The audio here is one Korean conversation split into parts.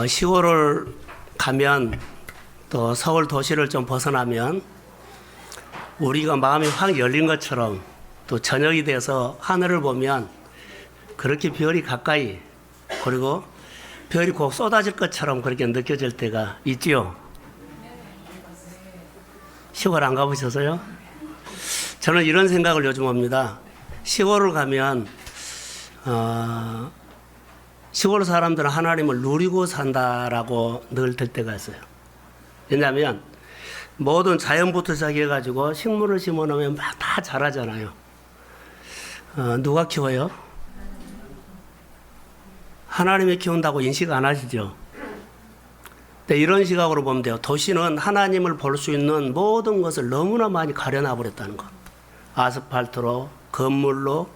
시골을 가면 또 서울 도시를 좀 벗어나면 우리가 마음이 확 열린 것처럼 또 저녁이 돼서 하늘을 보면 그렇게 별이 가까이 그리고 별이 곧 쏟아질 것처럼 그렇게 느껴질 때가 있지요. 시골 안 가보셔서요? 저는 이런 생각을 요즘 합니다. 시골을 가면 시골 사람들은 하나님을 누리고 산다라고 늘 들 때가 있어요. 왜냐하면 모든 자연부터 시작해가지고 식물을 심어놓으면 막 다 자라잖아요. 누가 키워요? 하나님이 키운다고 인식 안 하시죠? 근데 이런 시각으로 보면 돼요. 도시는 하나님을 볼 수 있는 모든 것을 너무나 많이 가려놔버렸다는 것. 아스팔트로, 건물로,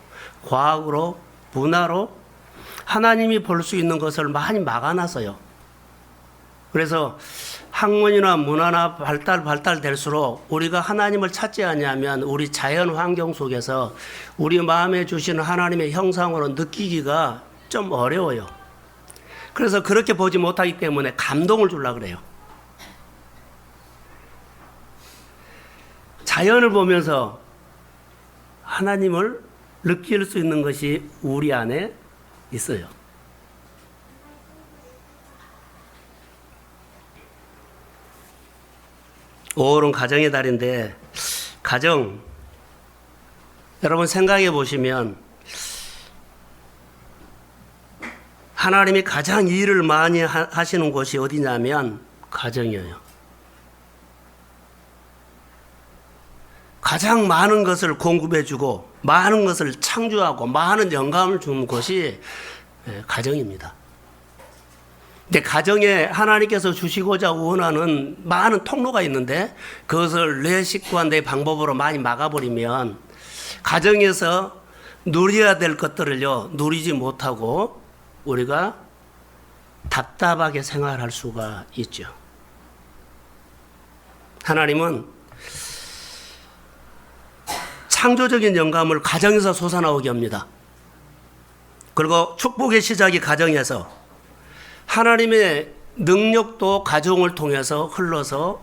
과학으로, 문화로 하나님이 볼 수 있는 것을 많이 막아놨어요. 그래서 학문이나 문화나 발달될수록 우리가 하나님을 찾지 않냐면 우리 자연 환경 속에서 우리 마음에 주시는 하나님의 형상으로 느끼기가 좀 어려워요. 그래서 그렇게 보지 못하기 때문에 감동을 주려고 그래요. 자연을 보면서 하나님을 느낄 수 있는 것이 우리 안에 있어요. 오월은 가정의 달인데 가정 여러분 생각해 보시면 하나님이 가장 일을 많이 하시는 곳이 어디냐면 가정이에요. 가장 많은 것을 공급해주고 많은 것을 창조하고 많은 영감을 주는 곳이 가정입니다. 근데 가정에 하나님께서 주시고자 원하는 많은 통로가 있는데 그것을 내 식구와 내 방법으로 많이 막아버리면 가정에서 누려야 될 것들을요 누리지 못하고 우리가 답답하게 생활할 수가 있죠. 하나님은 창조적인 영감을 가정에서 솟아나오게 합니다. 그리고 축복의 시작이 가정에서 하나님의 능력도 가정을 통해서 흘러서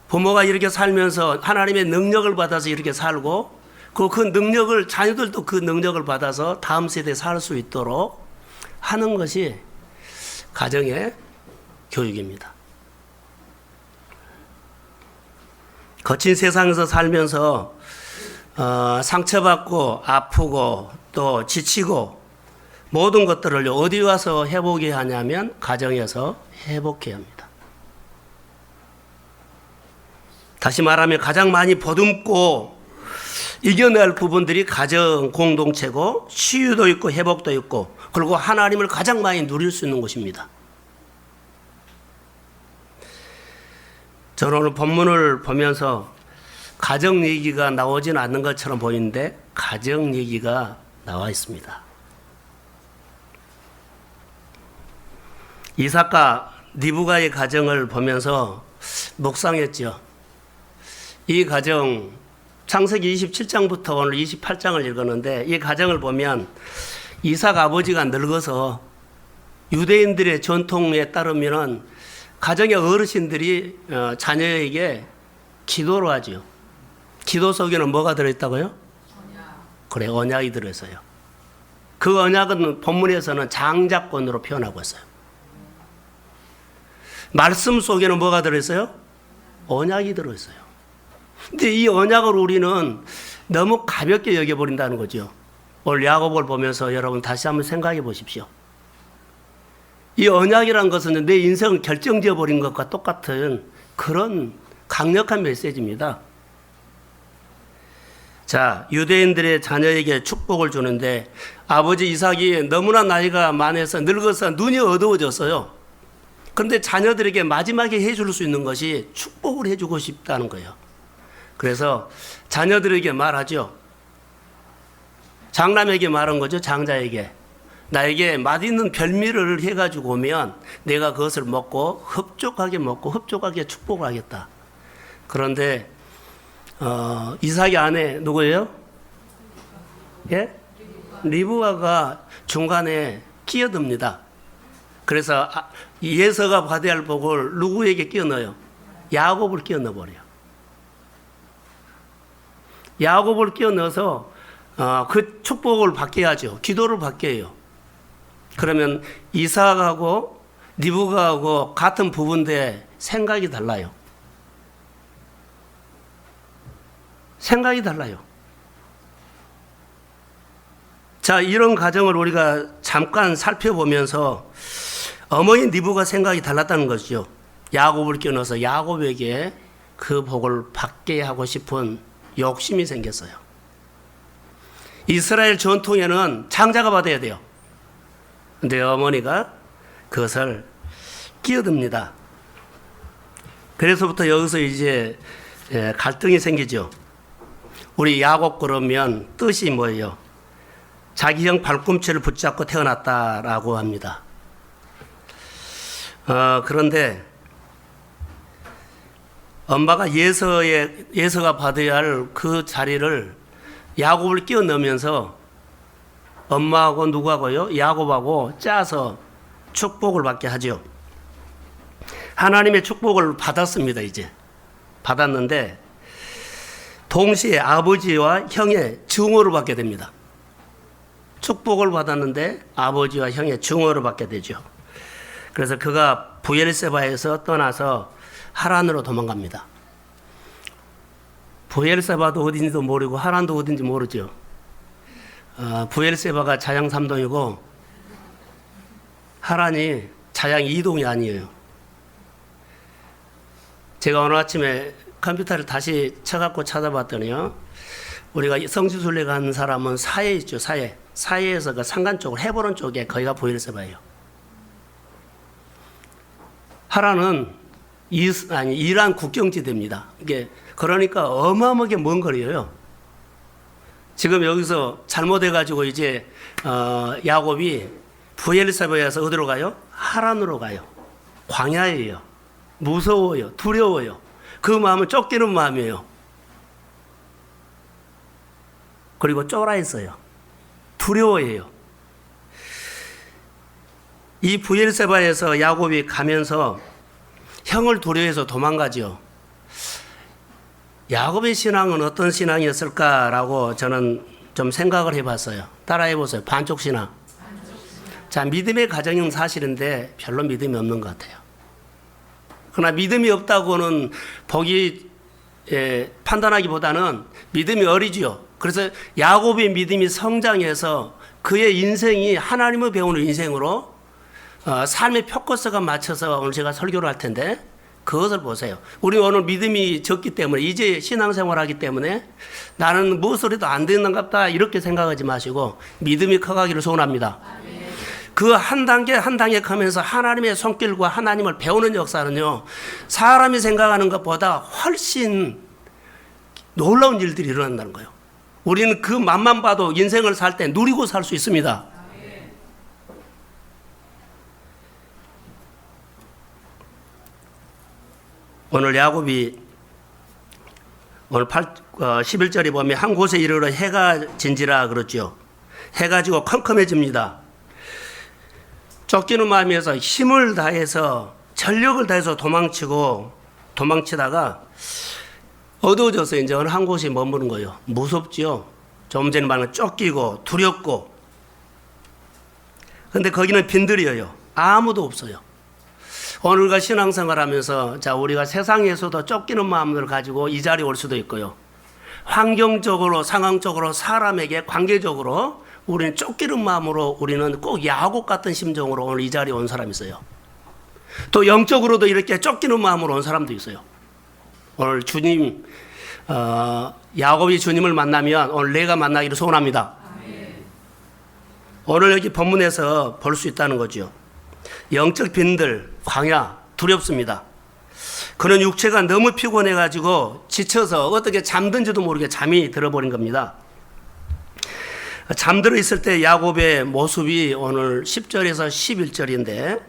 부모가 이렇게 살면서 하나님의 능력을 받아서 이렇게 살고 그 능력을 자녀들도 그 능력을 받아서 다음 세대에 살 수 있도록 하는 것이 가정의 교육입니다. 거친 세상에서 살면서 상처받고 아프고 또 지치고 모든 것들을 어디 와서 회복해야 하냐면 가정에서 회복해야 합니다. 다시 말하면 가장 많이 보듬고 이겨낼 부분들이 가정 공동체고 치유도 있고 회복도 있고 그리고 하나님을 가장 많이 누릴 수 있는 곳입니다. 저는 오늘 본문을 보면서 가정 얘기가 나오지는 않는 것처럼 보이는데 가정 얘기가 나와 있습니다. 이삭과 리브가의 가정을 보면서 묵상했죠. 이 가정 창세기 27장부터 오늘 28장을 읽었는데 이 가정을 보면 이삭 아버지가 늙어서 유대인들의 전통에 따르면 가정의 어르신들이 자녀에게 기도를 하죠. 기도 속에는 뭐가 들어있다고요? 언약. 그래, 언약이 들어있어요. 그 언약은 본문에서는 장자권으로 표현하고 있어요. 말씀 속에는 뭐가 들어있어요? 언약이 들어있어요. 근데 이 언약을 우리는 너무 가볍게 여겨버린다는 거죠. 오늘 야고보를 보면서 여러분 다시 한번 생각해 보십시오. 이 언약이라는 것은 내 인생을 결정지어 버린 것과 똑같은 그런 강력한 메시지입니다. 자, 유대인들의 자녀에게 축복을 주는데 아버지 이삭이 너무나 나이가 많아서 늙어서 눈이 어두워졌어요. 그런데 자녀들에게 마지막에 해줄 수 있는 것이 축복을 해주고 싶다는 거예요. 그래서 자녀들에게 말하죠. 장남에게 말한 거죠. 장자에게. 나에게 맛있는 별미를 해가지고 오면 내가 그것을 먹고 흡족하게 축복을 하겠다. 그런데 이삭의 아내 누구예요? 예? 리브가가 중간에 끼어듭니다. 그래서 예서가 받아야 할 복을 누구에게 끼워 넣어요? 야곱을 끼워 넣어버려요. 야곱을 끼워 넣어서 그 축복을 받게 하죠. 기도를 받게 해요. 그러면 이삭하고 리브가하고 같은 부부인데 생각이 달라요. 생각이 달라요. 자, 이런 과정을 우리가 잠깐 살펴보면서 어머니 리브가 생각이 달랐다는 것이죠. 야곱을 끼워넣어서 야곱에게 그 복을 받게 하고 싶은 욕심이 생겼어요. 이스라엘 전통에는 장자가 받아야 돼요. 근데 어머니가 그것을 끼어듭니다. 그래서부터 여기서 이제 갈등이 생기죠. 우리 야곱 그러면 뜻이 뭐예요? 자기 형 발꿈치를 붙잡고 태어났다라고 합니다. 그런데 엄마가 예서가 받아야 할 그 자리를 야곱을 끼워 넣으면서 엄마하고 누구하고요? 야곱하고 짜서 축복을 받게 하죠. 하나님의 축복을 받았습니다. 이제 받았는데 동시에 아버지와 형의 증오를 받게 됩니다. 축복을 받았는데 아버지와 형의 증오를 받게 되죠. 그래서 그가 부엘세바에서 떠나서 하란으로 도망갑니다. 부엘세바도 어딘지도 모르고 하란도 어딘지 모르죠. 부엘세바가 자양 3동이고 하란이 자양 2동이 아니에요. 제가 오늘 아침에 컴퓨터를 다시 쳐갖고 찾아봤더니요. 우리가 성지순례 간 사람은 사해 있죠. 사해에서 그 산간 쪽으로 헤브론 쪽에 거기가 부엘세바예요. 하란은 이란 국경지대입니다. 이게 그러니까 어마어마하게 먼 거리예요. 지금 여기서 잘못해가지고 이제 야곱이 부엘세바에서 어디로 가요? 하란으로 가요. 광야예요. 무서워요. 두려워요. 그 마음은 쫓기는 마음이에요. 그리고 쫄아 있어요. 두려워해요. 이 부엘세바에서 야곱이 가면서 형을 두려워해서 도망가죠. 야곱의 신앙은 어떤 신앙이었을까라고 저는 좀 생각을 해봤어요. 따라해 보세요. 반쪽 신앙. 자, 믿음의 가정은 사실인데 별로 믿음이 없는 것 같아요. 그러나 믿음이 없다고는 복이 판단하기보다는 믿음이 어리지요. 그래서 야곱의 믿음이 성장해서 그의 인생이 하나님을 배우는 인생으로 삶의 포커스가 맞춰서 오늘 제가 설교를 할 텐데 그것을 보세요. 우리 오늘 믿음이 적기 때문에 이제 신앙생활하기 때문에 나는 무엇을 해도 안 되는갑다 이렇게 생각하지 마시고 믿음이 커가기를 소원합니다. 그 한 단계 한 단계 가면서 하나님의 손길과 하나님을 배우는 역사는요. 사람이 생각하는 것보다 훨씬 놀라운 일들이 일어난다는 거예요. 우리는 그 맛만 봐도 인생을 살 때 누리고 살 수 있습니다. 오늘 야곱이 오늘 11절에 보면 한 곳에 이르러 해가 진지라 그러죠. 해가 지고 컴컴해집니다. 쫓기는 마음에서 힘을 다해서 전력을 다해서 도망치다가 어두워져서 이제 어느 한 곳에 머무는 거예요. 무섭지요. 좀 전에 말한 쫓기고 두렵고. 근데 거기는 빈들이에요. 아무도 없어요. 오늘과 신앙생활 하면서 자, 우리가 세상에서도 쫓기는 마음을 가지고 이 자리에 올 수도 있고요. 환경적으로, 상황적으로, 사람에게 관계적으로 우리는 쫓기는 마음으로 우리는 꼭 야곱 같은 심정으로 오늘 이 자리에 온 사람이 있어요. 또 영적으로도 이렇게 쫓기는 마음으로 온 사람도 있어요. 오늘 주님, 야곱이 주님을 만나면 오늘 내가 만나기를 소원합니다. 오늘 여기 본문에서 볼 수 있다는 거죠. 영적 빈들, 광야, 두렵습니다. 그는 육체가 너무 피곤해가지고 지쳐서 어떻게 잠든지도 모르게 잠이 들어버린 겁니다. 잠들어 있을 때 야곱의 모습이 오늘 10절에서 11절인데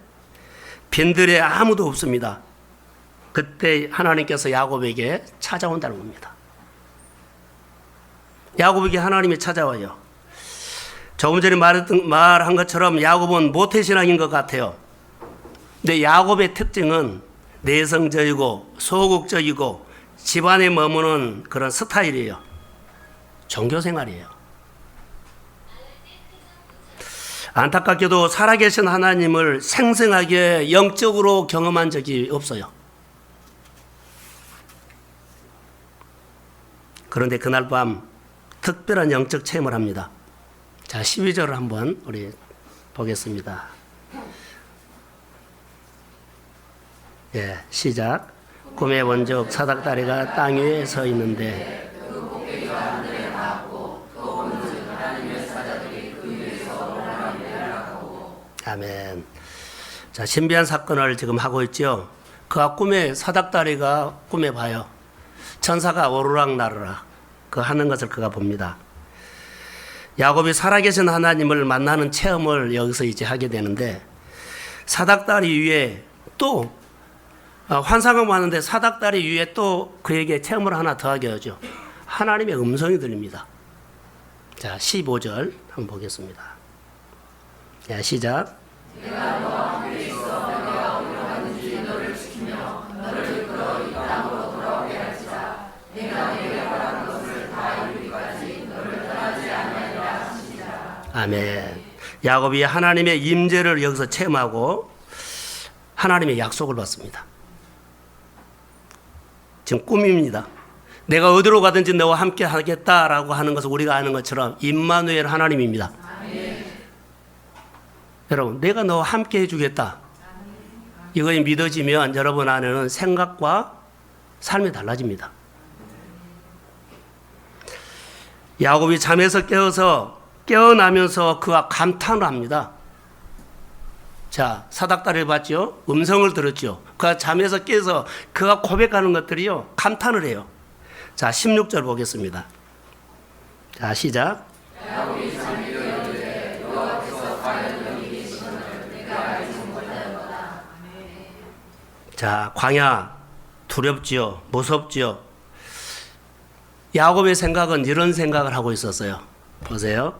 빈들에 아무도 없습니다. 그때 하나님께서 야곱에게 찾아온다는 겁니다. 야곱에게 하나님이 찾아와요. 조금 전에 말한 것처럼 야곱은 모태신앙인 것 같아요. 근데 야곱의 특징은 내성적이고 소극적이고 집안에 머무는 그런 스타일이에요. 종교 생활이에요. 안타깝게도 살아계신 하나님을 생생하게 영적으로 경험한 적이 없어요. 그런데 그날 밤 특별한 영적 체험을 합니다. 자, 12절을 한번 우리 보겠습니다. 예, 시작. 꿈에 본 적 사닥다리가 땅 위에 서 있는데 아멘. 자, 신비한 사건을 지금 하고 있죠. 그가 꿈에 사닥다리가 꿈에 봐요. 천사가 오르락 나르락 그 하는 것을 그가 봅니다. 야곱이 살아계신 하나님을 만나는 체험을 여기서 이제 하게 되는데 사닥다리 위에 또 환상을 봤는데 사닥다리 위에 또 그에게 체험을 하나 더하게 하죠. 하나님의 음성이 들립니다. 자, 15절 한번 보겠습니다. 자, 시작. 내가 너와 함께 있어 내가 어디로 가는지 너를 지키며 너를 이끌어 이 땅으로 돌아오게 할지라. 내가 내게 말한 것을 다 이루기까지 너를 떠나지 아니하리라 하시니라. 아멘. 야곱이 하나님의 임재를 여기서 체험하고 하나님의 약속을 받습니다. 지금 꿈입니다. 내가 어디로 가든지 너와 함께 하겠다라고 하는 것을 우리가 아는 것처럼 임마누엘 하나님입니다. 아멘. 여러분, 내가 너와 함께 해주겠다. 이거에 믿어지면 여러분 안에는 생각과 삶이 달라집니다. 야곱이 잠에서 깨어나면서 그가 감탄을 합니다. 자, 사닥다리를 봤죠? 음성을 들었죠? 그가 잠에서 깨서 그가 고백하는 것들이요, 감탄을 해요. 자, 16절 보겠습니다. 자, 시작. 야곱이 잠이 이르되 여호와께서 과연 여기 계시거늘 내가 알지 못하였도다. 자, 광야 두렵지요, 무섭지요. 야곱의 생각은 이런 생각을 하고 있었어요. 보세요.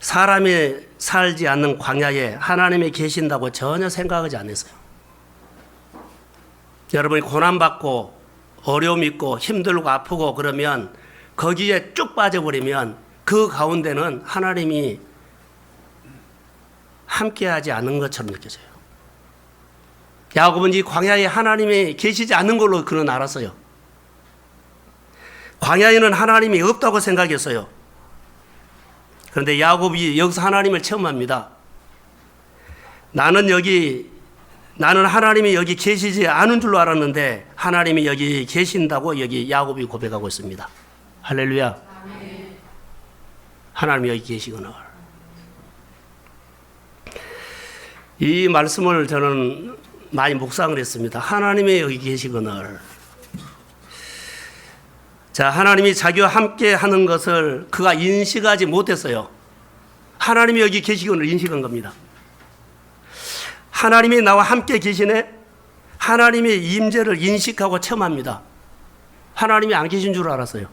사람이 살지 않는 광야에 하나님이 계신다고 전혀 생각하지 않았어요. 여러분이 고난받고 어려움 있고 힘들고 아프고 그러면 거기에 쭉 빠져버리면 그 가운데는 하나님이 함께하지 않는 것처럼 느껴져요. 야곱은 이 광야에 하나님이 계시지 않는 걸로 그는 알았어요. 광야에는 하나님이 없다고 생각했어요. 그런데 야곱이 여기서 하나님을 체험합니다. 나는 하나님이 여기 계시지 않은 줄로 알았는데 하나님이 여기 계신다고 여기 야곱이 고백하고 있습니다. 할렐루야. 아멘. 하나님이 여기 계시구나. 이 말씀을 저는 많이 묵상을 했습니다. 하나님이 여기 계시거늘. 자, 하나님이 자기와 함께 하는 것을 그가 인식하지 못했어요. 하나님이 여기 계시거늘 인식한 겁니다. 하나님이 나와 함께 계시네? 하나님의 임재를 인식하고 체험합니다. 하나님이 안 계신 줄 알았어요.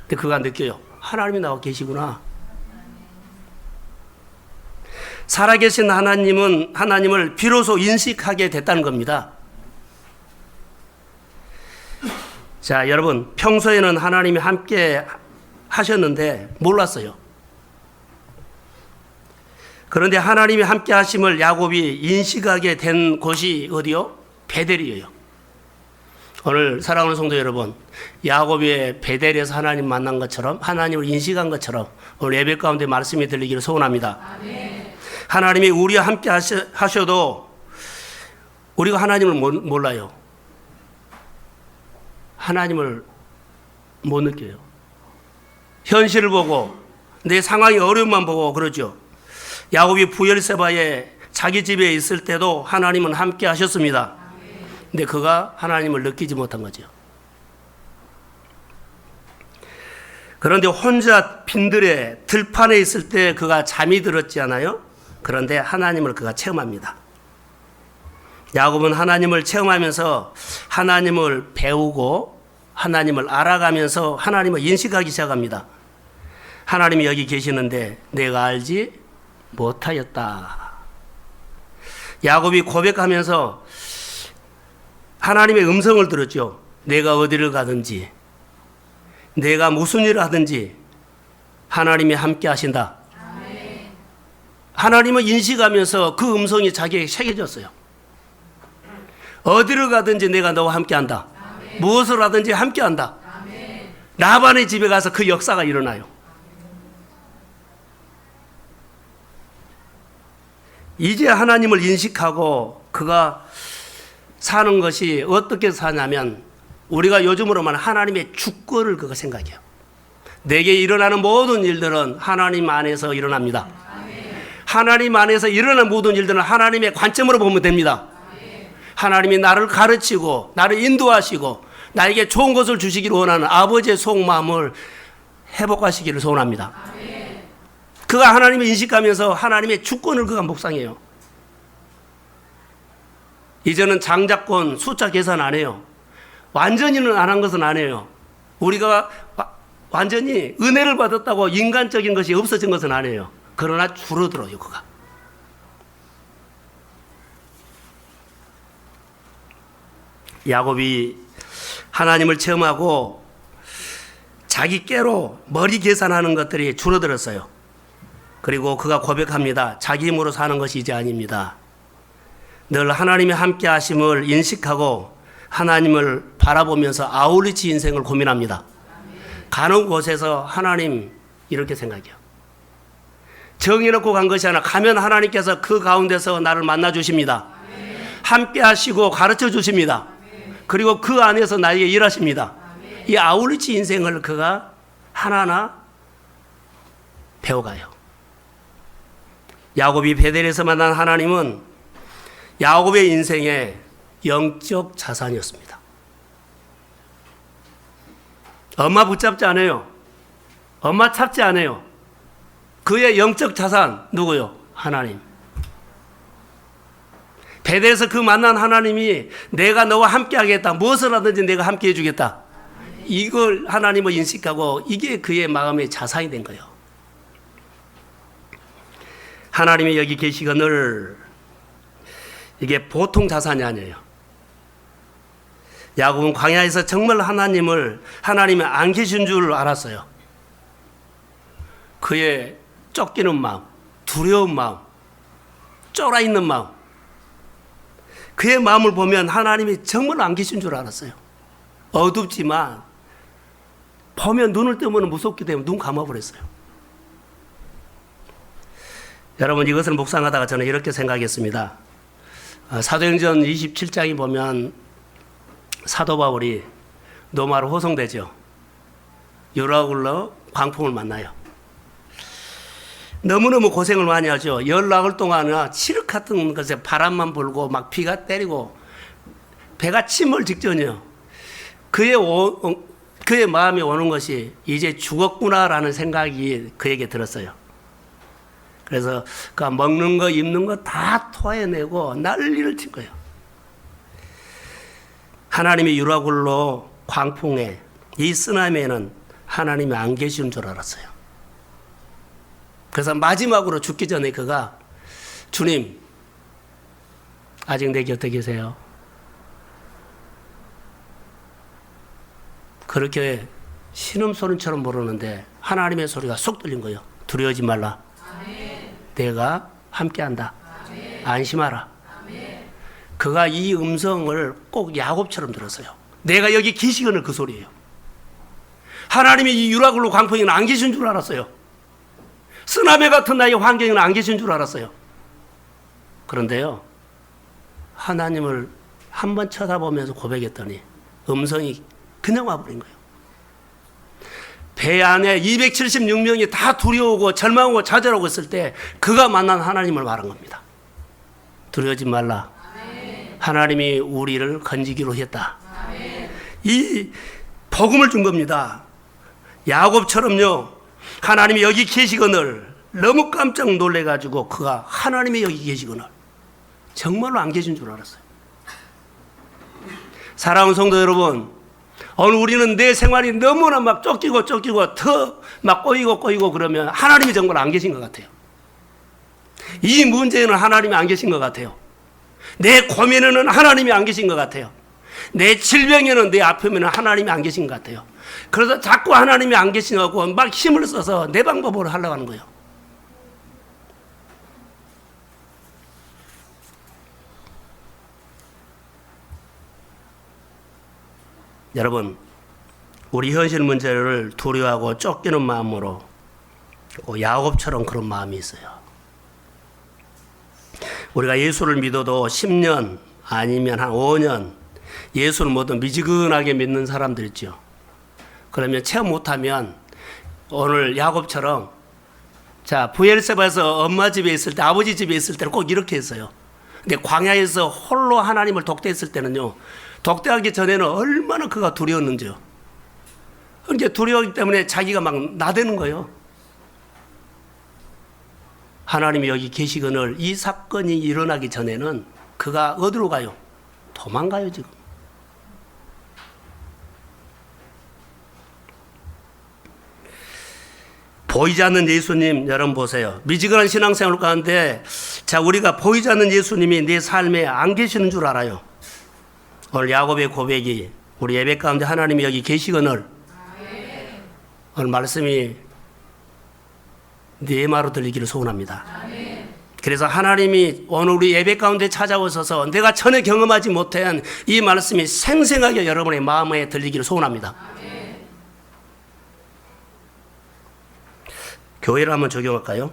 근데 그가 느껴요. 하나님이 나와 계시구나. 살아계신 하나님을 비로소 인식하게 됐다는 겁니다. 자, 여러분, 평소에는 하나님이 함께 하셨는데 몰랐어요. 그런데 하나님이 함께 하심을 야곱이 인식하게 된 곳이 어디요? 베델이에요. 오늘 사랑하는 성도 여러분, 야곱이 베델에서 하나님 만난 것처럼 하나님을 인식한 것처럼 오늘 예배 가운데 말씀이 들리기를 소원합니다. 아멘. 하나님이 우리와 함께 하셔도 우리가 하나님을 몰라요. 하나님을 못 느껴요. 현실을 보고 내 상황이 어려움만 보고 그러죠. 야곱이 부엘세바에 자기 집에 있을 때도 하나님은 함께 하셨습니다. 근데 그가 하나님을 느끼지 못한 거죠. 그런데 혼자 빈들에 들판에 있을 때 그가 잠이 들었지 않아요? 그런데 하나님을 그가 체험합니다. 야곱은 하나님을 체험하면서 하나님을 배우고 하나님을 알아가면서 하나님을 인식하기 시작합니다. 하나님이 여기 계시는데 내가 알지 못하였다. 야곱이 고백하면서 하나님의 음성을 들었죠. 내가 어디를 가든지 내가 무슨 일을 하든지 하나님이 함께 하신다. 하나님을 인식하면서 그 음성이 자기에게 새겨졌어요. 어디를 가든지 내가 너와 함께 한다. 무엇을 하든지 함께 한다. 라반의 집에 가서 그 역사가 일어나요. 이제 하나님을 인식하고 그가 사는 것이 어떻게 사냐면 우리가 요즘으로 말하는 하나님의 주권을 그가 생각해요. 내게 일어나는 모든 일들은 하나님 안에서 일어납니다. 하나님 안에서 일어나는 모든 일들은 하나님의 관점으로 보면 됩니다. 하나님이 나를 가르치고 나를 인도하시고 나에게 좋은 것을 주시기를 원하는 아버지의 속마음을 회복하시기를 소원합니다. 그가 하나님을 인식하면서 하나님의 주권을 그가 묵상해요. 이제는 장자권 숫자 계산 안 해요. 완전히는 안 한 것은 아니에요. 우리가 완전히 은혜를 받았다고 인간적인 것이 없어진 것은 아니에요. 그러나 줄어들어요, 그가. 야곱이 하나님을 체험하고 자기 깨로 머리 계산하는 것들이 줄어들었어요. 그리고 그가 고백합니다. 자기 힘으로 사는 것이 이제 아닙니다. 늘 하나님이 함께 하심을 인식하고 하나님을 바라보면서 아울리치 인생을 고민합니다. 가는 곳에서 하나님 이렇게 생각해요. 정해놓고 간 것이 아니라 가면 하나님께서 그 가운데서 나를 만나 주십니다. 함께 하시고 가르쳐 주십니다. 그리고 그 안에서 나에게 일하십니다. 이 아울리치 인생을 그가 하나하나 배워가요. 야곱이 베델에서 만난 하나님은 야곱의 인생의 영적 자산이었습니다. 엄마 붙잡지 않아요. 엄마 찾지 않아요. 그의 영적 자산 누구요? 하나님. 베델에서 그 만난 하나님이 내가 너와 함께 하겠다. 무엇을 하든지 내가 함께 해주겠다. 이걸 하나님을 인식하고 이게 그의 마음의 자산이 된 거예요. 하나님이 여기 계시거늘 이게 보통 자산이 아니에요. 야곱은 광야에서 정말 하나님이 안 계신 줄 알았어요. 그의 쫓기는 마음, 두려운 마음, 쫄아있는 마음, 그의 마음을 보면 하나님이 정말 안 계신 줄 알았어요. 어둡지만 보면 눈을 뜨면 무섭기 때문에 눈 감아버렸어요. 여러분, 이것을 묵상하다가 저는 이렇게 생각했습니다. 사도행전 27장에 보면 사도 바울이 노마로 호송되죠. 유라굴로 광풍을 만나요. 너무너무 고생을 많이 하죠. 열나흘 동안 칠흑 같은 것에 바람만 불고 막 비가 때리고 배가 침몰 직전이에요. 그의 마음에 오는 것이 이제 죽었구나라는 생각이 그에게 들었어요. 그래서 그 먹는 거 입는 거 다 토해내고 난리를 친 거예요. 하나님의 유라굴로 광풍에 이 쓰나미에는 하나님이 안 계시는 줄 알았어요. 그래서 마지막으로 죽기 전에 그가 주님 아직 내 곁에 계세요. 그렇게 신음소리처럼 부르는데 하나님의 소리가 쏙 들린 거예요. 두려워하지 말라. 아멘. 내가 함께한다. 아멘. 안심하라. 아멘. 그가 이 음성을 꼭 야곱처럼 들었어요. 내가 여기 계시거늘 그 소리예요. 하나님이 이 유라굴로 광풍에는 안 계신 줄 알았어요. 쓰나미 같은 나의 환경에는 안 계신 줄 알았어요. 그런데요, 하나님을 한번 쳐다보면서 고백했더니 음성이 그냥 와버린 거예요. 배 안에 276명이 다 두려우고 절망하고 좌절하고 있을 때 그가 만난 하나님을 말한 겁니다. 두려워하지 말라. 아멘. 하나님이 우리를 건지기로 했다. 아멘. 이 복음을 준 겁니다. 야곱처럼요, 하나님이 여기 계시거늘 너무 깜짝 놀래가지고 그가 하나님이 여기 계시거늘 정말로 안 계신 줄 알았어요. 사랑하는 성도 여러분, 오늘 우리는 내 생활이 너무나 막 쫓기고 더 막 꼬이고 그러면 하나님이 정말 안 계신 것 같아요. 이 문제에는 하나님이 안 계신 것 같아요. 내 고민에는 하나님이 안 계신 것 같아요. 내 질병에는 내 아픔에는 하나님이 안 계신 것 같아요. 그래서 자꾸 하나님이 안 계시냐고 막 힘을 써서 내 방법으로 하려고 하는 거예요. 여러분, 우리 현실 문제를 두려워하고 쫓기는 마음으로 야곱처럼 그런 마음이 있어요. 우리가 예수를 믿어도 10년 아니면 한 5년 예수를 모두 미지근하게 믿는 사람들 있죠. 그러면 체험 못하면 오늘 야곱처럼 자 부엘세바에서 엄마 집에 있을 때 아버지 집에 있을 때는 꼭 이렇게 했어요. 근데 광야에서 홀로 하나님을 독대했을 때는요. 독대하기 전에는 얼마나 그가 두려웠는지요. 그러니까 두려웠기 때문에 자기가 막 나대는 거예요. 하나님이 여기 계시거늘 이 사건이 일어나기 전에는 그가 어디로 가요? 도망가요 지금. 보이지 않는 예수님 여러분 보세요. 미지근한 신앙생활 가운데 자 우리가 보이지 않는 예수님이 내 삶에 안 계시는 줄 알아요. 오늘 야곱의 고백이 우리 예배 가운데 하나님이 여기 계시거늘 오늘 말씀이 네 마로 들리기를 소원합니다. 그래서 하나님이 오늘 우리 예배 가운데 찾아오셔서 내가 전에 경험하지 못한 이 말씀이 생생하게 여러분의 마음에 들리기를 소원합니다. 교회를 한번 적용할까요?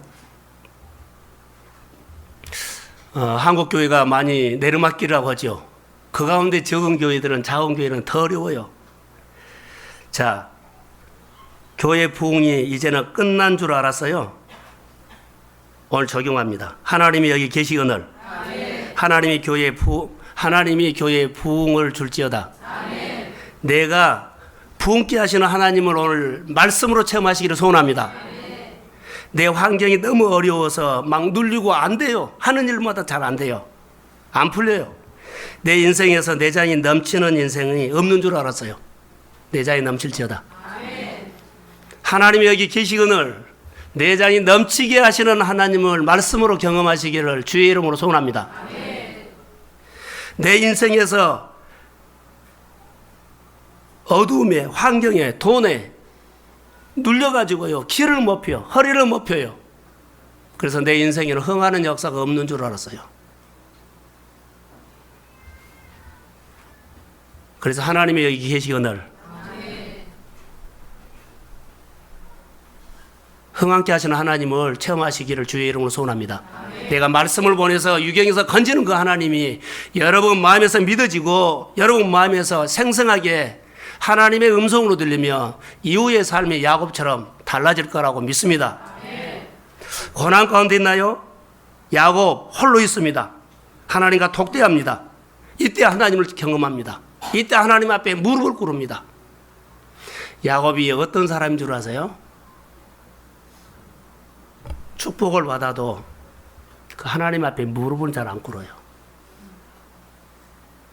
한국 교회가 많이 내리막길이라고 하죠. 그 가운데 적은 교회들은 작은 교회는 더 어려워요. 자, 교회 부흥이 이제는 끝난 줄 알았어요. 오늘 적용합니다. 하나님이 여기 계시거늘 하나님이 교회에 부흥을 줄지어다. 내가 부흥케 하시는 하나님을 오늘 말씀으로 체험하시기를 소원합니다. 내 환경이 너무 어려워서 막 눌리고 안 돼요. 하는 일마다 잘 안 돼요. 안 풀려요. 내 인생에서 내장이 넘치는 인생이 없는 줄 알았어요. 내장이 넘칠지어다. 하나님이 여기 계시거늘 내장이 넘치게 하시는 하나님을 말씀으로 경험하시기를 주의 이름으로 소원합니다. 내 인생에서 어두움에 환경에 돈에 눌려가지고요 길을 못 펴요. 허리를 못 펴요. 그래서 내 인생에는 흥하는 역사가 없는 줄 알았어요. 그래서 하나님이 여기 계시거늘 흥황케 하시는 하나님을 체험하시기를 주의 이름으로 소원합니다. 내가 말씀을 보내서 유경에서 건지는 그 하나님이 여러분 마음에서 믿어지고 여러분 마음에서 생생하게 하나님의 음성으로 들리며 이후의 삶이 야곱처럼 달라질 거라고 믿습니다. 고난 가운데 있나요? 야곱 홀로 있습니다. 하나님과 독대합니다. 이때 하나님을 경험합니다. 이때 하나님 앞에 무릎을 꿇습니다. 야곱이 어떤 사람인 줄 아세요? 축복을 받아도 그 하나님 앞에 무릎은 잘 안 꿇어요.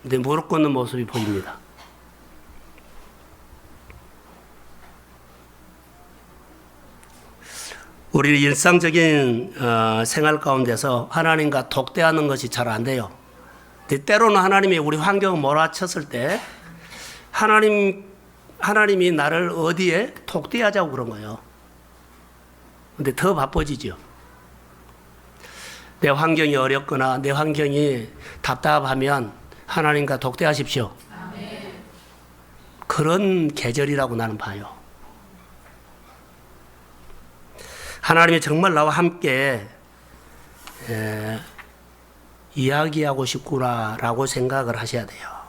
근데 무릎 꿇는 모습이 보입니다. 우리 일상적인 생활 가운데서 하나님과 독대하는 것이 잘 안 돼요. 때로는 하나님이 우리 환경을 몰아쳤을 때 하나님이 나를 어디에 독대하자고 그런 거예요. 근데 더 바빠지죠. 내 환경이 어렵거나 내 환경이 답답하면 하나님과 독대하십시오. 그런 계절이라고 나는 봐요. 하나님이 정말 나와 함께 이야기하고 싶구나라고 생각을 하셔야 돼요.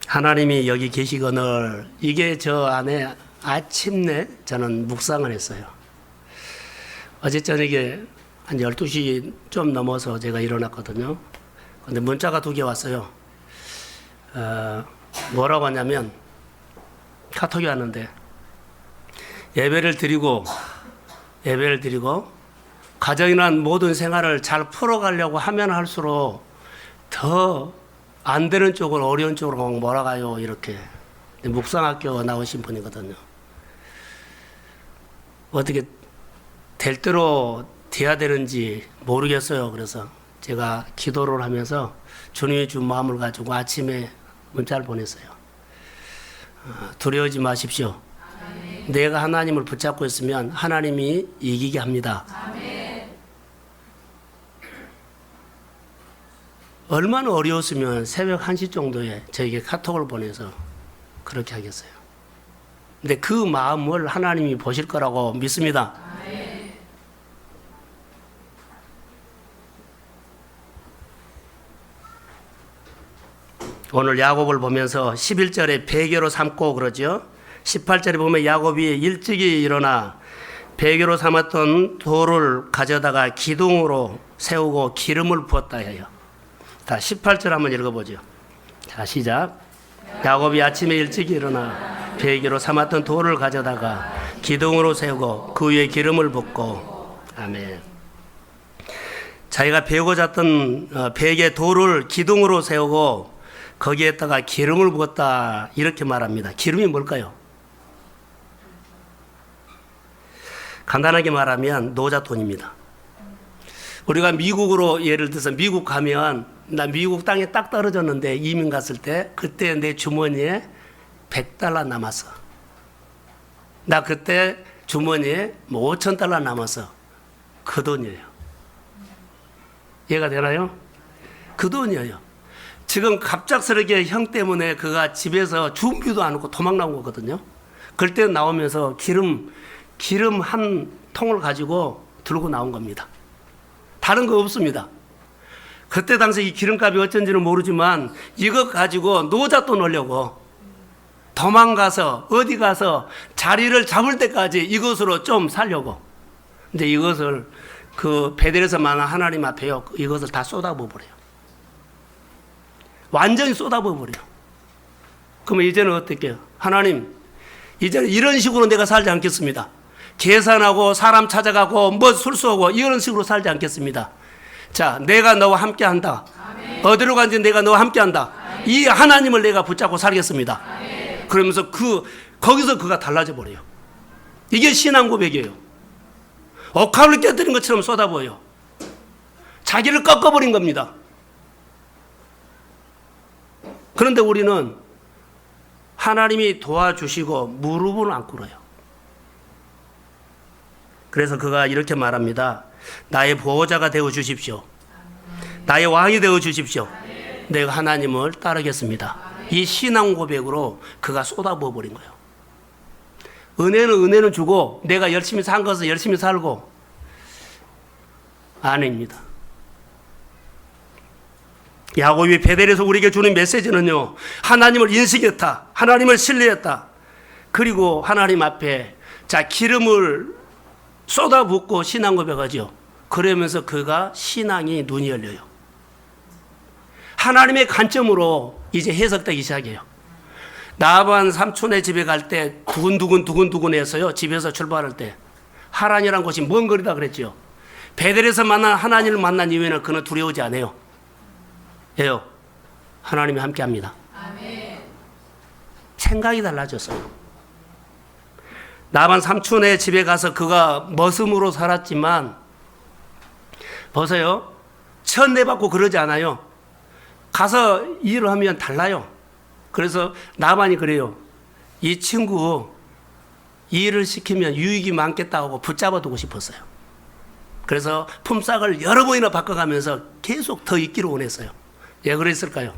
하나님이 여기 계시거늘 이게 저 안에 아침내 저는 묵상을 했어요. 어제 저녁에 한 12시 좀 넘어서 제가 일어났거든요. 근데 문자가 2개 왔어요. 뭐라고 하냐면 카톡이 왔는데 예배를 드리고 가정이나 모든 생활을 잘 풀어가려고 하면 할수록 더 안 되는 쪽으로 어려운 쪽으로 몰아가요. 이렇게 묵상학교 나오신 분이거든요. 어떻게 될 대로 돼야 되는지 모르겠어요. 그래서 제가 기도를 하면서 주님의 준 마음을 가지고 아침에 문자를 보냈어요. 두려워하지 마십시오. 아멘. 내가 하나님을 붙잡고 있으면 하나님이 이기게 합니다. 아멘. 얼마나 어려웠으면 새벽 1시 정도에 저에게 카톡을 보내서 그렇게 하겠어요. 근데 그 마음을 하나님이 보실 거라고 믿습니다. 아멘. 오늘 야곱을 보면서 11절에 베개로 삼고 그러죠. 18절에 보면 야곱이 일찍이 일어나 베개로 삼았던 돌을 가져다가 기둥으로 세우고 기름을 부었다 해요. 자, 18절 한번 읽어보죠. 자, 시작. 야곱이 아침에 일찍 일어나 베개로 삼았던 돌을 가져다가 기둥으로 세우고 그 위에 기름을 붓고. 아멘. 자기가 베고 잤던 베개 돌을 기둥으로 세우고 거기에다가 기름을 부었다 이렇게 말합니다. 기름이 뭘까요? 간단하게 말하면 노잣돈입니다. 우리가 미국으로 예를 들어서 미국 가면 나 미국 땅에 딱 떨어졌는데 이민 갔을 때 그때 내 주머니에 $100 남았어. 나 그때 주머니에 뭐 $5,000 남았어. 그 돈이에요. 이해가 되나요? 그 돈이에요. 지금 갑작스럽게 형 때문에 그가 집에서 준비도 안 하고 도망 나온 거거든요. 그때 나오면서 기름 한 통을 가지고 들고 나온 겁니다. 다른 거 없습니다. 그때 당시 이 기름값이 어쩐지는 모르지만 이거 가지고 노잣돈 넣으려고 도망가서 어디 가서 자리를 잡을 때까지 이것으로 좀 살려고. 근데 이것을 그 베델에서 만난 하나님 앞에요. 이것을 다 쏟아부어 버려요. 완전히 쏟아부어 버려요. 그러면 이제는 어떻게 해요? 하나님, 이제는 이런 식으로 내가 살지 않겠습니다. 계산하고 사람 찾아가고 뭐 술 쏘고 이런 식으로 살지 않겠습니다. 자, 내가 너와 함께 한다. 아멘. 어디로 간지 내가 너와 함께 한다. 아멘. 이 하나님을 내가 붙잡고 살겠습니다. 아멘. 그러면서 거기서 그가 달라져 버려요. 이게 신앙 고백이에요. 억압을 깨뜨린 것처럼 쏟아부어요. 자기를 꺾어버린 겁니다. 그런데 우리는 하나님이 도와주시고 무릎을 안 꿇어요. 그래서 그가 이렇게 말합니다. 나의 보호자가 되어 주십시오. 나의 왕이 되어 주십시오. 내가 하나님을 따르겠습니다. 이 신앙 고백으로 그가 쏟아부어 버린 거예요. 은혜는 주고 내가 열심히 산 것을 열심히 살고 아닙니다. 야곱이 베델에서 우리에게 주는 메시지는요, 하나님을 인식했다, 하나님을 신뢰했다, 그리고 하나님 앞에 자 기름을 쏟아붓고 신앙 고백하죠. 그러면서 그가 신앙이 눈이 열려요. 하나님의 관점으로 이제 해석되기 시작해요. 나반 삼촌의 집에 갈 때 두근두근 해서요, 집에서 출발할 때 하란이라는 곳이 먼 거리다 그랬죠. 베델에서 만난 하나님을 만난 이후에는 그는 두려워하지 않아요. 왜요? 하나님이 함께 합니다. 아멘. 생각이 달라졌어요. 나반 삼촌의 집에 가서 그가 머슴으로 살았지만 보세요. 천내받고 그러지 않아요. 가서 일을 하면 달라요. 그래서 나반이 그래요. 이 친구 일을 시키면 유익이 많겠다고 붙잡아두고 싶었어요. 그래서 품삯을 여러 번이나 바꿔가면서 계속 더 있기를 원했어요. 왜 그랬을까요?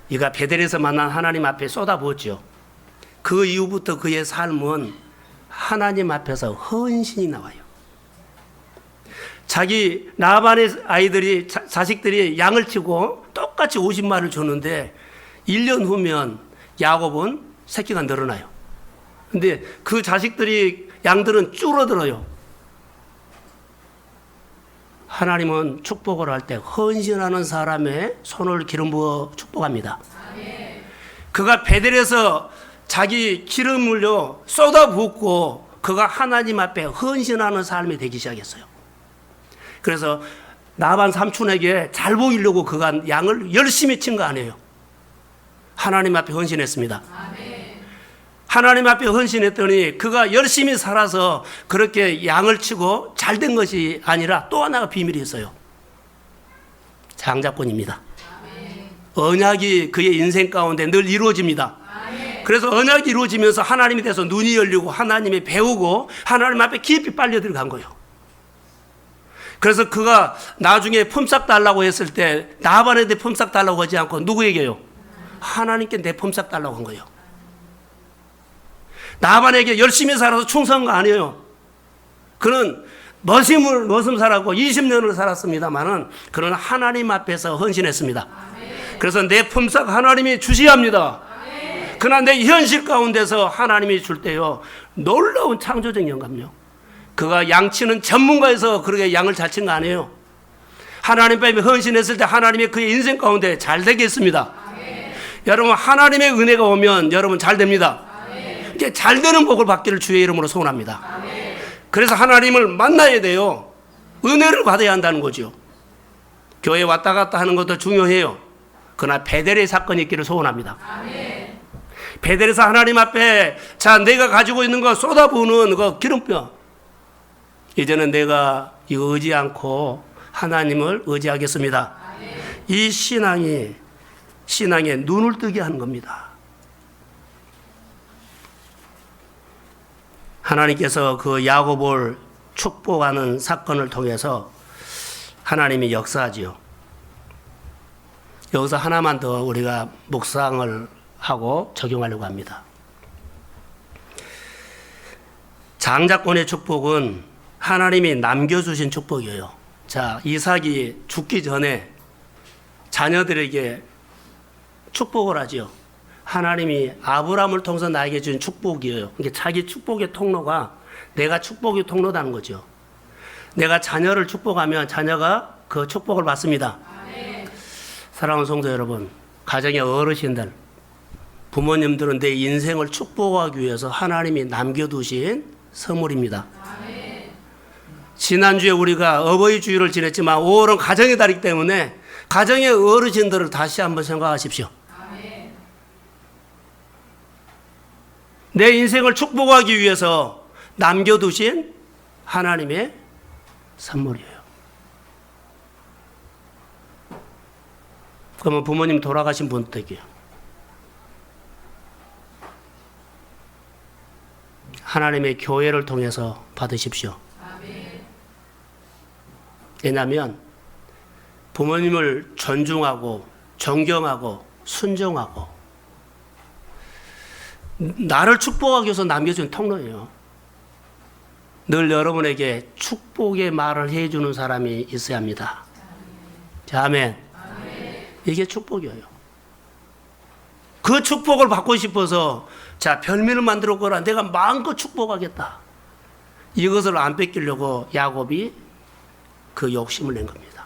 이가 베델에서 만난 하나님 앞에 쏟아부었죠. 그 이후부터 그의 삶은 하나님 앞에서 헌신이 나와요. 자기 라반의 아이들이 자식들이 양을 치고 똑같이 50마리를 줬는데 1년 후면 야곱은 새끼가 늘어나요. 근데 그 자식들이 양들은 줄어들어요. 하나님은 축복을 할 때 헌신하는 사람의 손을 기름 부어 축복합니다. 아멘. 그가 베델에서 자기 기름을요 쏟아붓고 그가 하나님 앞에 헌신하는 삶이 되기 시작했어요. 그래서 나반 삼촌에게 잘 보이려고 그가 양을 열심히 친 거 아니에요. 하나님 앞에 헌신했습니다. 아멘. 하나님 앞에 헌신했더니 그가 열심히 살아서 그렇게 양을 치고 잘된 것이 아니라 또 하나가 비밀이 있어요. 장자권입니다. 언약이 그의 인생 가운데 늘 이루어집니다. 그래서 언약이 이루어지면서 하나님에 대해서 눈이 열리고 하나님이 배우고 하나님 앞에 깊이 빨려 들어간 거예요. 그래서 그가 나중에 품삯 달라고 했을 때 나반한테 품삯 달라고 하지 않고 누구에게요? 하나님께 내 품삯 달라고 한 거예요. 나반에게 열심히 살아서 충성한 거 아니에요. 그는 머슴 살았고 20년을 살았습니다만은 그는 하나님 앞에서 헌신했습니다. 그래서 내 품삯 하나님이 주셔야 합니다. 그러나 내 현실 가운데서 하나님이 줄 때요 놀라운 창조적 영감요. 그가 양치는 전문가에서 그렇게 양을 잘 친 거 아니에요. 하나님 앞에 헌신했을 때 하나님이 그의 인생 가운데 잘 되겠습니다. 여러분 하나님의 은혜가 오면 여러분 잘 됩니다. 이게 잘 되는 복을 받기를 주의 이름으로 소원합니다. 그래서 하나님을 만나야 돼요. 은혜를 받아야 한다는 거죠. 교회 왔다 갔다 하는 것도 중요해요. 그러나 베델의 사건이 있기를 소원합니다. 베델에서 하나님 앞에 자 내가 가지고 있는 거 쏟아부으는 그 기름병, 이제는 내가 이거 의지 않고 하나님을 의지하겠습니다. 이 신앙에 눈을 뜨게 하는 겁니다. 하나님께서 그 야곱을 축복하는 사건을 통해서 하나님이 역사하지요. 여기서 하나만 더 우리가 묵상을 하고 적용하려고 합니다. 장자권의 축복은 하나님이 남겨주신 축복이에요. 자, 이삭이 죽기 전에 자녀들에게 축복을 하지요. 하나님이 아브라함을 통해서 나에게 준 축복이에요. 그러니까 자기 축복의 통로가 내가 축복의 통로다는 거죠. 내가 자녀를 축복하면 자녀가 그 축복을 받습니다. 사랑하는 성도 여러분, 가정의 어르신들, 부모님들은 내 인생을 축복하기 위해서 하나님이 남겨두신 선물입니다. 지난주에 우리가 어버이 주일을 지냈지만 5월은 가정의 달이기 때문에 가정의 어르신들을 다시 한번 생각하십시오. 내 인생을 축복하기 위해서 남겨두신 하나님의 선물이에요. 그러면 부모님 돌아가신 분들에게 하나님의 교회를 통해서 받으십시오. 왜냐하면 부모님을 존중하고 존경하고 순종하고 나를 축복하기 위해서 남겨준 통로예요. 늘 여러분에게 축복의 말을 해주는 사람이 있어야 합니다. 자, 아멘. 이게 축복이에요. 그 축복을 받고 싶어서 자, 별미를 만들었거라 내가 마음껏 축복하겠다. 이것을 안 뺏기려고 야곱이 그 욕심을 낸 겁니다.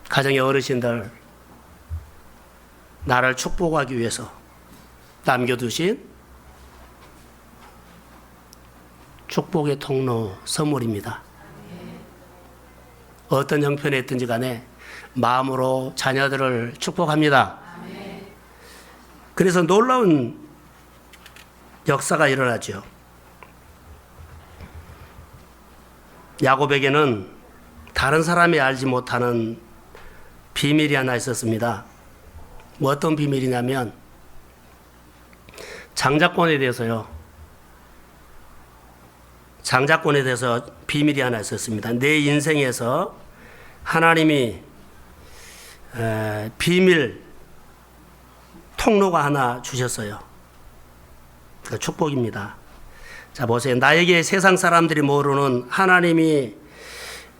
가정의 어르신들, 나를 축복하기 위해서 남겨두신 축복의 통로 선물입니다. 어떤 형편에 있든지 간에 마음으로 자녀들을 축복합니다. 그래서 놀라운 역사가 일어나죠. 야곱에게는 다른 사람이 알지 못하는 비밀이 하나 있었습니다. 뭐 어떤 비밀이냐면 장자권에 대해서요. 장자권에 대해서 비밀이 하나 있었습니다. 내 인생에서 하나님이 비밀 통로가 하나 주셨어요. 그 축복입니다. 자, 보세요. 나에게 세상 사람들이 모르는 하나님이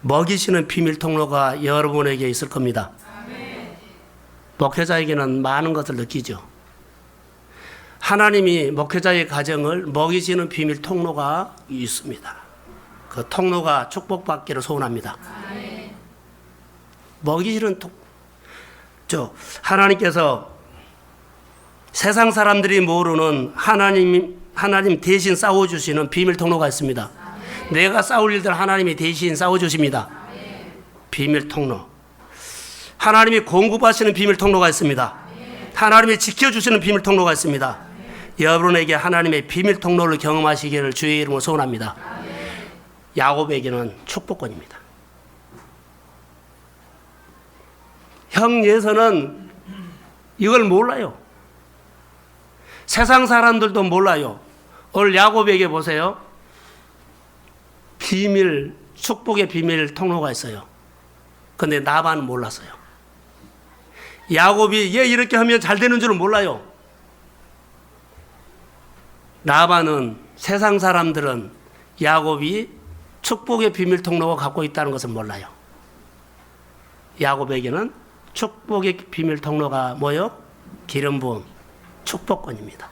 먹이시는 비밀 통로가 여러분에게 있을 겁니다. 목회자에게는 많은 것을 느끼죠. 하나님이 목회자의 가정을 먹이시는 비밀 통로가 있습니다. 그 통로가 축복받기를 소원합니다. 먹이시는 하나님께서 세상 사람들이 모르는 하나님 대신 싸워주시는 비밀 통로가 있습니다. 내가 싸울 일들 하나님이 대신 싸워주십니다. 비밀 통로. 하나님이 공급하시는 비밀 통로가 있습니다. 하나님이 지켜주시는 비밀 통로가 있습니다. 여러분에게 하나님의 비밀 통로를 경험하시기를 주의 이름으로 소원합니다. 야곱에게는 축복권입니다. 형 예서는 이걸 몰라요. 세상 사람들도 몰라요. 오늘 야곱에게 보세요. 비밀, 축복의 비밀 통로가 있어요. 근데 나반은 몰랐어요. 야곱이 얘 이렇게 하면 잘 되는 줄은 몰라요. 나반은, 세상 사람들은 야곱이 축복의 비밀 통로가 갖고 있다는 것을 몰라요. 야곱에게는 축복의 비밀 통로가 뭐요? 기름 부음, 축복권입니다.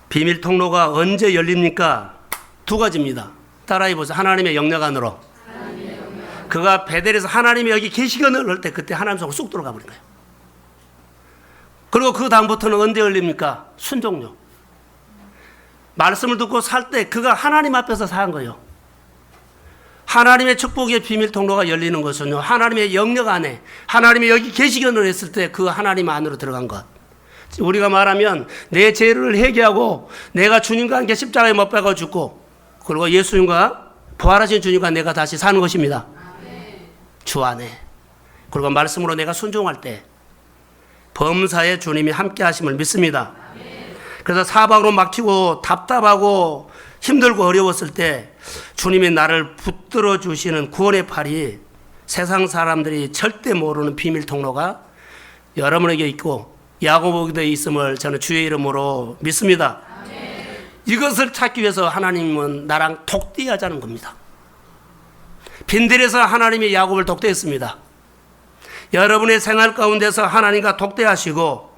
비밀 통로가 언제 열립니까? 두 가지입니다. 따라해 보세요. 하나님의 영역 안으로. 그가 베델에서 하나님이 여기 계시거늘 할 때 그때 하나님 속으로 쑥 들어가 버린 거예요. 그리고 그 다음부터는 언제 열립니까? 순종력. 말씀을 듣고 살 때 그가 하나님 앞에서 사는 거예요. 하나님의 축복의 비밀 통로가 열리는 것은요, 하나님의 영역 안에, 하나님이 여기 계시거늘 했을 때 그 하나님 안으로 들어간 것. 우리가 말하면 내 죄를 회개하고 내가 주님과 함께 십자가에 못 박아 죽고 그리고 예수님과 부활하신 주님과 내가 다시 사는 것입니다. 주 안에. 그리고 말씀으로 내가 순종할 때 범사에 주님이 함께 하심을 믿습니다. 그래서 사방으로 막히고 답답하고 힘들고 어려웠을 때 주님이 나를 붙들어 주시는 구원의 팔이 세상 사람들이 절대 모르는 비밀 통로가 여러분에게 있고 야곱에게도 있음을 저는 주의 이름으로 믿습니다. 이것을 찾기 위해서 하나님은 나랑 독대하자는 겁니다. 빈들에서 하나님이 야곱을 독대했습니다. 여러분의 생활 가운데서 하나님과 독대하시고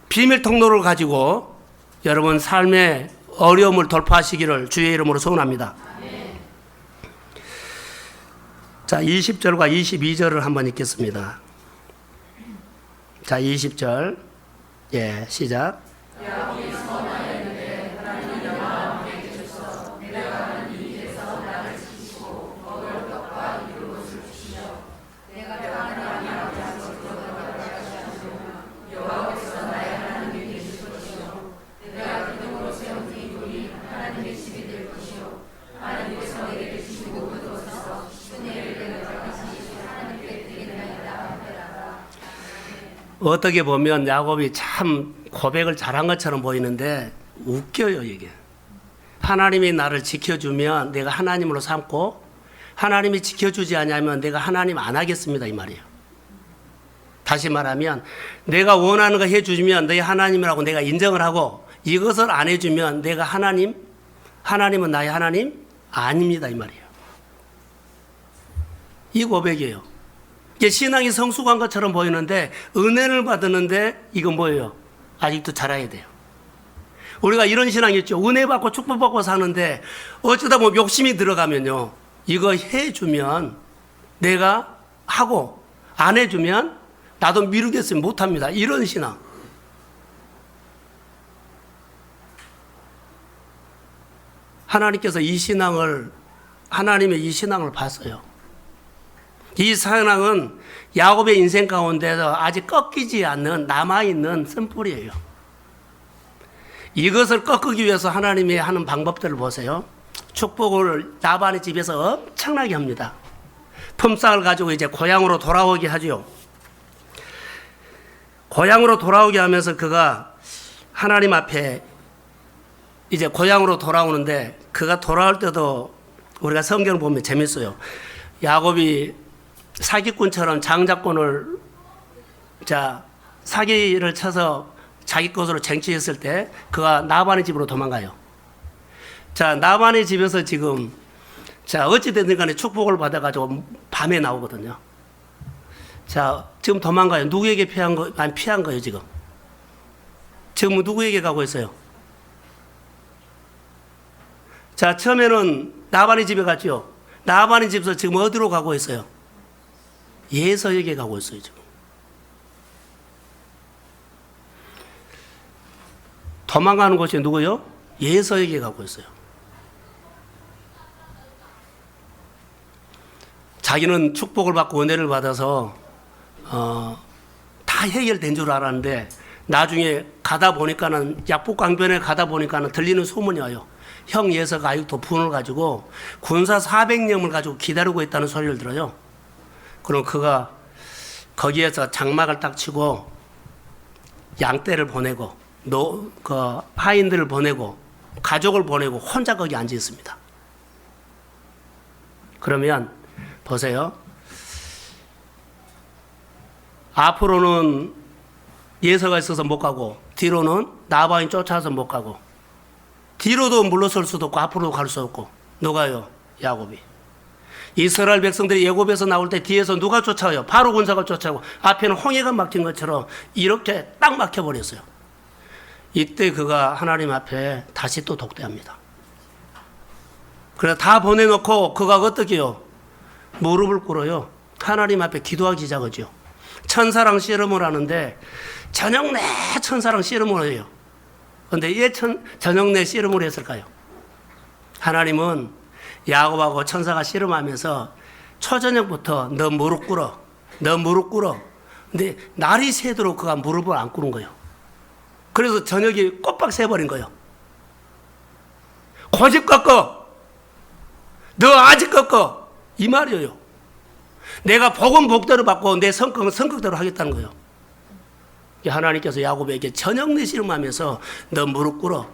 비밀 통로를 가지고 여러분 삶의 어려움을 돌파하시기를 주의 이름으로 소원합니다. 자, 20절과 22절을 한번 읽겠습니다. 자, 20절. 예, 시작. 어떻게 보면 야곱이 참 고백을 잘한 것처럼 보이는데 웃겨요, 이게. 하나님이 나를 지켜주면 내가 하나님으로 삼고 하나님이 지켜주지 않으면 내가 하나님 안 하겠습니다, 이 말이에요. 다시 말하면 내가 원하는 거 해주면 너희 하나님이라고 내가 인정을 하고 이것을 안 해주면 내가 하나님은 나의 하나님 아닙니다, 이 말이에요. 이 고백이에요. 이게 신앙이 성숙한 것처럼 보이는데 은혜를 받았는데 이건 뭐예요? 아직도 자라야 돼요. 우리가 이런 신앙이 있죠. 은혜 받고 축복받고 사는데 어쩌다 보면 욕심이 들어가면요, 이거 해주면 내가 하고 안 해주면 나도 미루겠으면 못합니다. 이런 신앙. 하나님께서 하나님의 이 신앙을 봤어요. 이 신앙은 야곱의 인생 가운데서 아직 꺾이지 않는 남아있는 쓴뿌리예요. 이것을 꺾기 위해서 하나님이 하는 방법들을 보세요. 축복을 라반의 집에서 엄청나게 합니다. 품삯을 가지고 이제 고향으로 돌아오게 하죠. 고향으로 돌아오게 하면서 그가 하나님 앞에 이제 고향으로 돌아오는데 그가 돌아올 때도 우리가 성경을 보면 재밌어요. 야곱이 사기꾼처럼 장자권을 사기를 쳐서 자기 것으로 쟁취했을 때 그가 나반의 집으로 도망가요. 자, 나반의 집에서 지금 어찌됐든 간에 축복을 받아가지고 밤에 나오거든요. 자, 지금 도망가요. 누구에게 피한 거예요, 지금. 지금 누구에게 가고 있어요? 자, 처음에는 나반의 집에 갔죠. 나반의 집에서 지금 어디로 가고 있어요? 예서에게 가고 있어요, 지금. 도망가는 곳이 누구요? 예서에게 가고 있어요. 자기는 축복을 받고 은혜를 받아서 다 해결된 줄 알았는데 나중에 가다 보니까는 약복강변에 가다 보니까는 들리는 소문이 와요. 형 예서가 아직도 분을 가지고 군사 400명을 가지고 기다리고 있다는 소리를 들어요. 그럼 그가 거기에서 장막을 딱 치고 양떼를 보내고 하인들을 보내고 가족을 보내고 혼자 거기 앉아 있습니다. 그러면 보세요. 앞으로는 예서가 있어서 못 가고 뒤로는 나반이 쫓아서 못 가고 뒤로도 물러설 수도 없고 앞으로도 갈 수 없고 누가요? 야곱이. 이스라엘 백성들이 애굽에서 나올 때 뒤에서 누가 쫓아와요? 바로 군사가 쫓아오고 앞에는 홍해가 막힌 것처럼 이렇게 딱 막혀버렸어요. 이때 그가 하나님 앞에 다시 또 독대합니다. 그래서 다 보내놓고 그가 어떻게 해요? 무릎을 꿇어요. 하나님 앞에 기도하기 시작하죠. 천사랑 씨름을 하는데 저녁 내 천사랑 씨름을 해요. 그런데 왜 저녁 내 씨름을 했을까요? 하나님은 야곱하고 천사가 씨름하면서 초저녁부터 너 무릎 꿇어. 너 무릎 꿇어. 근데 날이 새도록 그가 무릎을 안 꿇은 거예요. 그래서 저녁이 꼬박 새버린 거예요. 고집 꺾어. 너 아직 꺾어. 이 말이에요. 내가 복은 복대로 받고 내 성격은 성격대로 하겠다는 거예요. 하나님께서 야곱에게 저녁 내 씨름하면서 너 무릎 꿇어.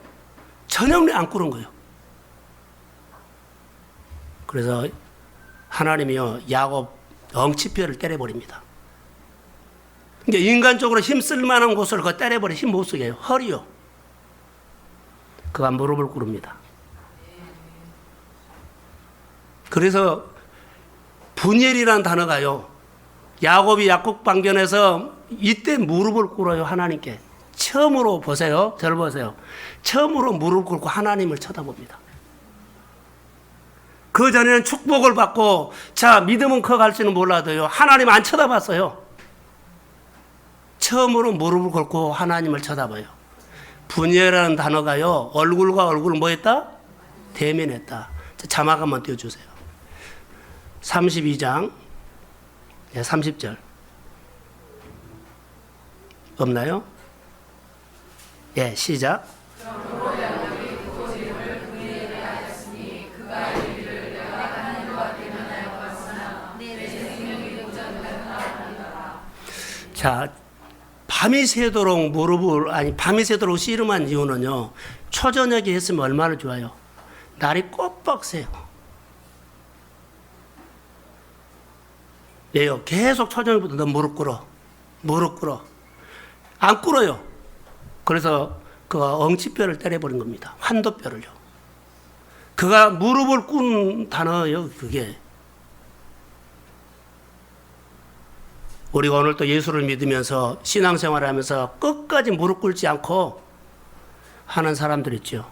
저녁 내 안 꿇은 거예요. 그래서 하나님이요 야곱 엉치뼈를 때려버립니다. 그러니까 인간적으로 힘쓸 만한 곳을 그 때려버려 힘 못 쓰게 해요. 허리요. 그가 무릎을 꿇습니다. 그래서 분열이라는 단어가요. 야곱이 약국 방견에서 이때 무릎을 꿇어요. 하나님께. 처음으로 보세요. 저를 보세요. 처음으로 무릎 꿇고 하나님을 쳐다봅니다. 그 전에는 축복을 받고 자 믿음은 커갈지는 몰라도요. 하나님 안 쳐다봤어요. 처음으로 무릎을 꿇고 하나님을 쳐다봐요. 분열이라는 단어가요. 얼굴과 얼굴을 뭐 했다? 대면했다. 자막 한번 띄워주세요. 32장 30절 없나요? 예, 시작. 자, 밤이 새도록 밤이 새도록 씨름한 이유는요. 초저녁에 했으면 얼마나 좋아요. 날이 꼬박 새요. 왜요? 계속 초저녁부터 너 무릎 꿇어. 무릎 꿇어. 안 꿇어요. 그래서 그가 엉치뼈를 때려버린 겁니다. 환도뼈를요. 그가 무릎을 꿇은 단어예요. 그게. 우리가 오늘 또 예수를 믿으면서 신앙생활을 하면서 끝까지 무릎 꿇지 않고 하는 사람들 있죠.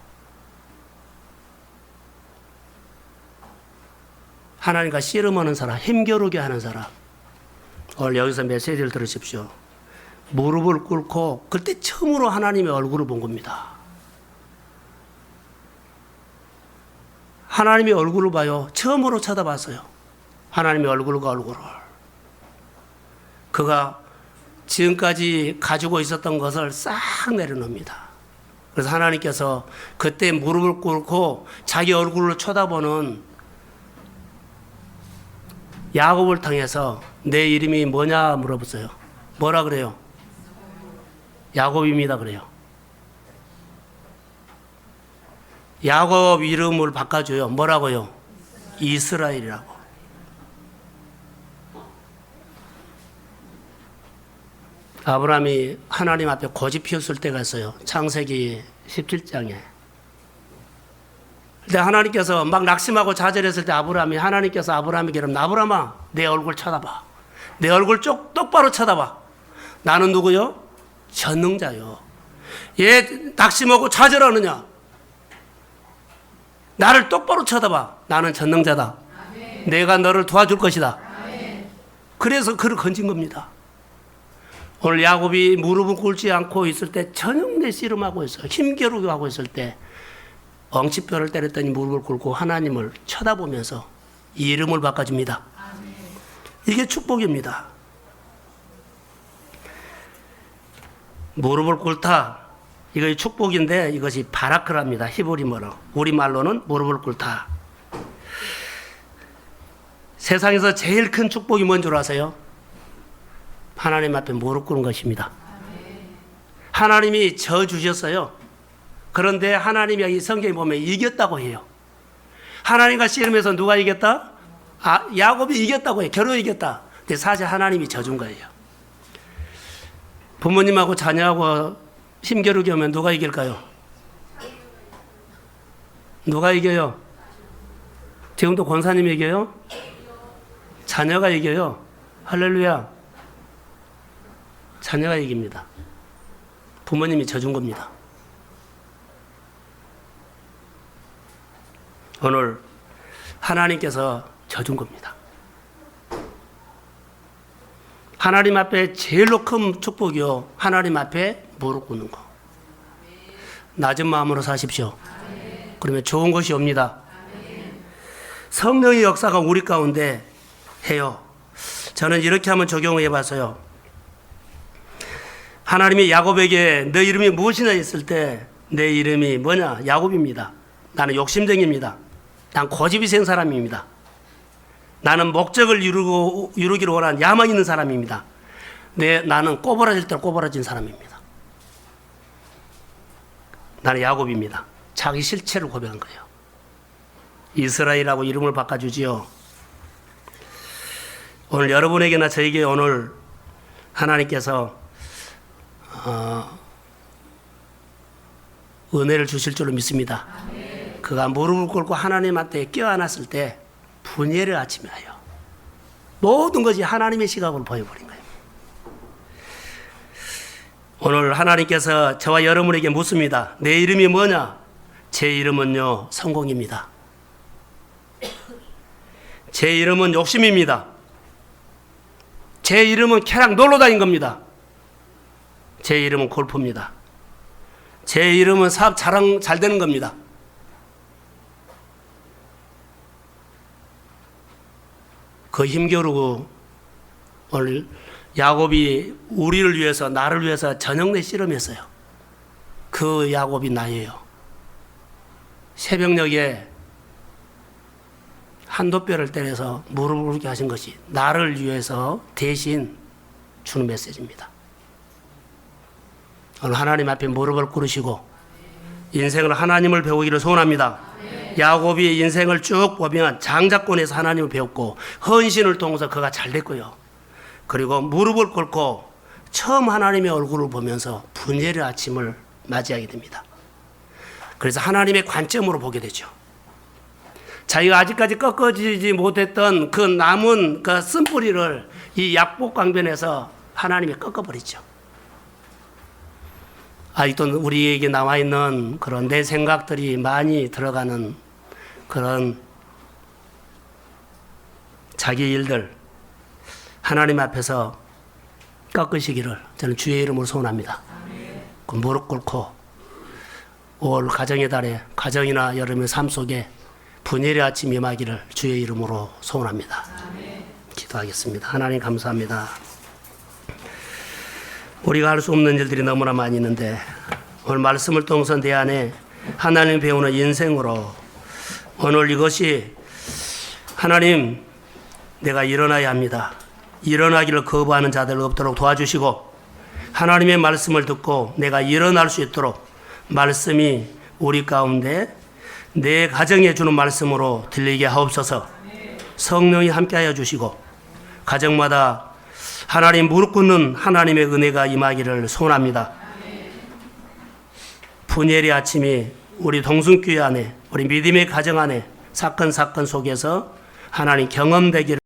하나님과 씨름하는 사람, 힘겨루게 하는 사람. 오늘 여기서 메시지를 들으십시오. 무릎을 꿇고 그때 처음으로 하나님의 얼굴을 본 겁니다. 하나님의 얼굴을 봐요. 처음으로 쳐다봤어요. 하나님의 얼굴과 얼굴을. 그가 지금까지 가지고 있었던 것을 싹 내려놓습니다. 그래서 하나님께서 그때 무릎을 꿇고 자기 얼굴을 쳐다보는 야곱을 통해서 내 이름이 뭐냐 물어봤어요. 뭐라 그래요? 야곱입니다 그래요. 야곱 이름을 바꿔줘요. 뭐라고요? 이스라엘이라고. 아브라함이 하나님 앞에 고집 피웠을 때가 있어요. 창세기 17장에. 근데 하나님께서 막 낙심하고 좌절했을 때 하나님께서 아브라함에게 이러면 아브라함아 내 얼굴 쳐다봐. 내 얼굴 똑바로 쳐다봐. 나는 누구요? 전능자요. 얘 낙심하고 좌절하느냐? 나를 똑바로 쳐다봐. 나는 전능자다. 아멘. 내가 너를 도와줄 것이다. 아멘. 그래서 그를 건진 겁니다. 오늘 야곱이 무릎을 꿇지 않고 있을 때 저녁 내 씨름하고 있어요. 힘겨루게 하고 있을 때 엉치뼈를 때렸더니 무릎을 꿇고 하나님을 쳐다보면서 이름을 바꿔줍니다. 아멘. 이게 축복입니다. 무릎을 꿇다. 이것이 축복인데 이것이 바라크랍니다. 히브리어로. 우리말로는 무릎을 꿇다. 세상에서 제일 큰 축복이 뭔 줄 아세요? 하나님 앞에 무릎 꿇는 것입니다. 하나님이 져 주셨어요. 그런데 하나님이 이 성경에 보면 이겼다고 해요. 하나님과 씨름해서 누가 이겼다? 야곱이 이겼다고 해요. 겨루 이겼다. 근데 사실 하나님이 져준 거예요. 부모님하고 자녀하고 힘겨루기 하면 누가 이길까요? 누가 이겨요? 지금도 권사님이 이겨요? 자녀가 이겨요. 할렐루야. 자녀가 이깁니다. 부모님이 져준 겁니다. 오늘 하나님께서 져준 겁니다. 하나님 앞에 제일로 큰 축복이요. 하나님 앞에 무릎 꿇는 거. 낮은 마음으로 사십시오. 그러면 좋은 것이 옵니다. 성령의 역사가 우리 가운데 해요. 저는 이렇게 한번 적용해 봤어요. 하나님이 야곱에게 너 이름이 무엇이냐 했을 때 내 이름이 뭐냐? 야곱입니다. 나는 욕심쟁이입니다. 난 고집이 센 사람입니다. 나는 목적을 이루기를 원하는 야망 있는 사람입니다. 나는 꼬부라질 때 꼬부라진 사람입니다. 나는 야곱입니다. 자기 실체를 고백한 거예요. 이스라엘이라고 이름을 바꿔주지요. 오늘 여러분에게나 저에게 오늘 하나님께서 은혜를 주실 줄로 믿습니다. 그가 무릎을 꿇고 하나님한테 껴안았을 때 분예를 아침에 하여 모든 것이 하나님의 시각으로 보여버린 거예요. 오늘 하나님께서 저와 여러분에게 묻습니다. 내 이름이 뭐냐? 제 이름은요, 성공입니다. 제 이름은 욕심입니다. 제 이름은 캐락 놀러 다닌 겁니다. 제 이름은 골프입니다. 제 이름은 사업 잘 되는 겁니다. 그 힘겨루고 오늘 야곱이 우리를 위해서 나를 위해서 저녁내 씨름했어요. 그 야곱이 나예요. 새벽녘에 한도뼈를 때려서 무릎을 꿇게 하신 것이 나를 위해서 대신 주는 메시지입니다. 오늘 하나님 앞에 무릎을 꿇으시고 인생을 하나님을 배우기를 소원합니다. 야곱이 인생을 쭉 보면 장자권에서 하나님을 배웠고 헌신을 통해서 그가 잘 됐고요. 그리고 무릎을 꿇고 처음 하나님의 얼굴을 보면서 분예의 아침을 맞이하게 됩니다. 그래서 하나님의 관점으로 보게 되죠. 자기가 아직까지 꺾어지지 못했던 그 남은 그 쓴뿌리를 이 약복 강변에서 하나님이 꺾어버리죠. 아직도 우리에게 나와 있는 그런 내 생각들이 많이 들어가는 그런 자기 일들 하나님 앞에서 꺾으시기를 저는 주의 이름으로 소원합니다. 그 무릎 꿇고 올 가정의 달에 가정이나 여러분의 삶 속에 분예의 아침 임하기를 주의 이름으로 소원합니다. 기도하겠습니다. 하나님 감사합니다. 우리가 할 수 없는 일들이 너무나 많이 있는데 오늘 말씀을 통해서 내 안에 하나님 배우는 인생으로 오늘 이것이 하나님 내가 일어나야 합니다. 일어나기를 거부하는 자들 없도록 도와주시고 하나님의 말씀을 듣고 내가 일어날 수 있도록 말씀이 우리 가운데 내 가정에 주는 말씀으로 들리게 하옵소서. 성령이 함께하여 주시고 가정마다 하나님 무릎 꿇는 하나님의 은혜가 임하기를 소원합니다. 분예의 아침이 우리 동순교회 안에 우리 믿음의 가정 안에 사건 속에서 하나님 경험되기를